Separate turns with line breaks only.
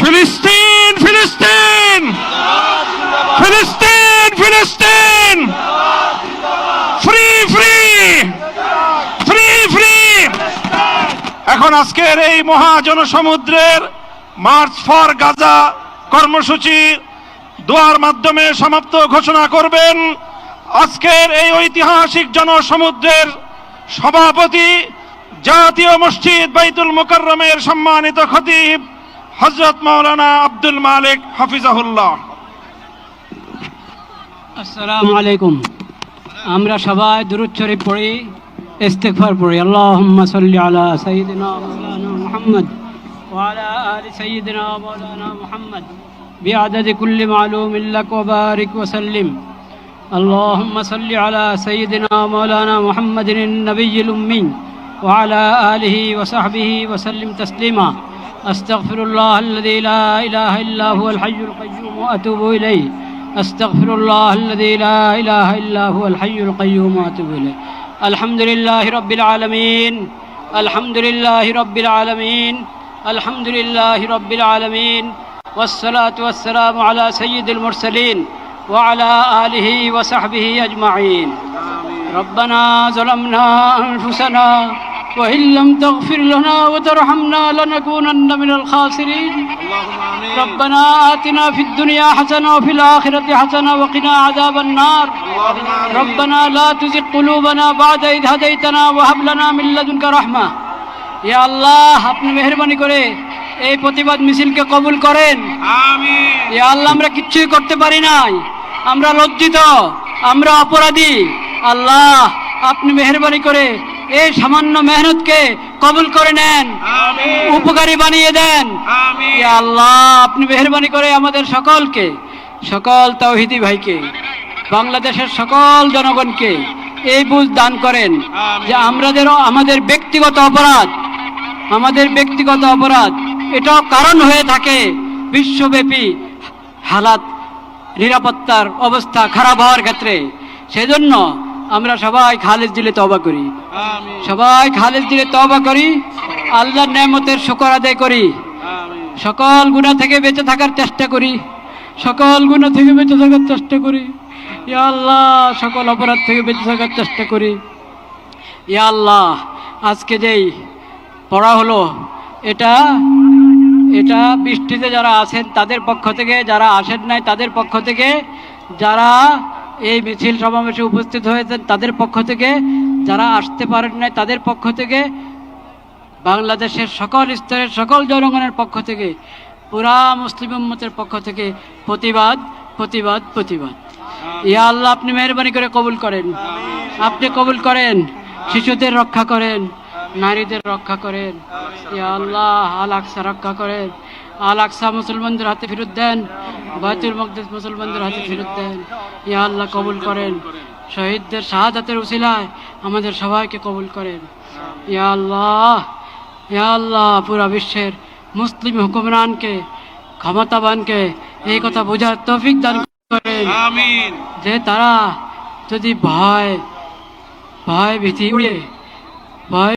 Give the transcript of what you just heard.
ফিলিস্তিন ফিলিস্তিন ফিলিস্তিন ফিলিস্তিন ফ্রি ফ্রি ফ্রি ফ্রি। এখন আজকের এই মহাজনসমুদ্রের মার্চ ফর গাজা কর্মসূচি দোয়ার মাধ্যমে সমাপ্ত ঘোষণা করবেন আজকের এই ঐতিহাসিক জনসমুদ্রের সভাপতি, জাতীয় মসজিদ বাইতুল মুকাররমের সম্মানিত খতিব হযরত মাওলানা আব্দুল মালিক হাফিজাহুল্লাহ।
আসসালামু আলাইকুম। আমরা সবাই দুরূদ শরীফ পড়ি, ইস্তিগফার পড়ি। আল্লাহুম্মা সাল্লি আলা সাইয়্যিদিনা মাওলানা মুহাম্মদ ওয়া আলা আলি সাইয়্যিদিনা মাওলানা মুহাম্মদ বিআদাদি কুল্লি মালুমিন লাক ওয়া বারিক ওয়া সাল্লিম। اللهم صل على سيدنا مولانا محمد النبي الأمي وعلى آله وصحبه وسلم تسليما. أستغفر الله الذي لا إله إلا هو الحي القيوم وأتوب إليه. أستغفر الله الذي لا إله إلا هو الحي القيوم وأتوب إليه. الحمد لله رب العالمين. الحمد لله رب العالمين. الحمد لله رب العالمين. والصلاة والسلام على سيد المرسلين وعلى آله وصحبه أجمعين. ربنا ظلمنا أنفسنا وإن لم تغفر لنا وترحمنا لنكونن من الخاسرين. ربنا آتنا في الدنيا حسنة وفي الآخرة حسنة وقنا عذاب النار. ربنا لا تزغ قلوبنا بعد إذ هديتنا وهب لنا من لدنك رحمة. يا الله আপনি মেহেরবানি করে এই প্রতিবাদ মিছিলকে কবুল করেন। আমিন। ইয়া আল্লাহ, আমরা কিচ্ছুই করতে পারি নাই, আমরা লজ্জিত, আমরা অপরাধী। আল্লাহ আপনি মেহেরবানি করে এই সামান্য মেহনতকে কবুল করে নেন, উপকারী বানিয়ে দেন। ইয়া আল্লাহ আপনি মেহেরবানি করে আমাদের সকলকে, সকল তাওহীদি ভাইকে, বাংলাদেশের সকল জনগণকে এই বুঝ দান করেন যে আমাদের ব্যক্তিগত অপরাধ এটাও কারণ হয়ে থাকে বিশ্বব্যাপী হালাত, নিরাপত্তার অবস্থা খারাপ হওয়ার ক্ষেত্রে। সেজন্য আমরা সবাই খালেজ দিলে তওবা করি, সবাই খালেজ দিলে তওবা করি, আল্লাহর নেয়ামতের শুকর আদায় করি, সকল গুনাহ থেকে বেঁচে থাকার চেষ্টা করি, সকল গুনাহ থেকে বেঁচে থাকার চেষ্টা করি। ইয়া আল্লাহ সকল অপরাধ থেকে বেঁচে থাকার চেষ্টা করি। ইয়া আল্লাহ আজকে যেই পড়া হলো এটা বৃষ্টিতে যারা আছেন তাদের পক্ষ থেকে, যারা আসেন নাই তাদের পক্ষ থেকে, যারা এই মিছিল সমাবেশে উপস্থিত হয়েছেন তাদের পক্ষ থেকে, যারা আসতে পারেন নাই তাদের পক্ষ থেকে, বাংলাদেশের সকল স্তরের সকল জনগণের পক্ষ থেকে, পুরা মুসলিম উম্মতের পক্ষ থেকে প্রতিবাদ প্রতিবাদ প্রতিবাদ। ইয়া আল্লাহ আপনি মেহেরবানি করে কবুল করেন, আপনি কবুল করেন, শিশুদের রক্ষা করেন, নারীদের রক্ষা করেন। ইয়া আল্লাহ আল আকসা রক্ষা করেন, আল আকসা মুসলমানদের হাতে ফেরত দেন, বাইতুল মাকদিস মুসলমানদের হাতে ফেরত দেন। ইয়া আল্লাহ কবুল করেন, শহীদদের শাহাদাতের উসিলায় আমাদের সবাইকে কবুল করেন। ইয়া আল্লাহ পুরা বিশ্বের মুসলিম হুকুমরানকে, ক্ষমতাবানকে এই কথা বোঝার তৌফিক দান করেন যে তারা যদি ভয় ভীতি উড়ে ভয়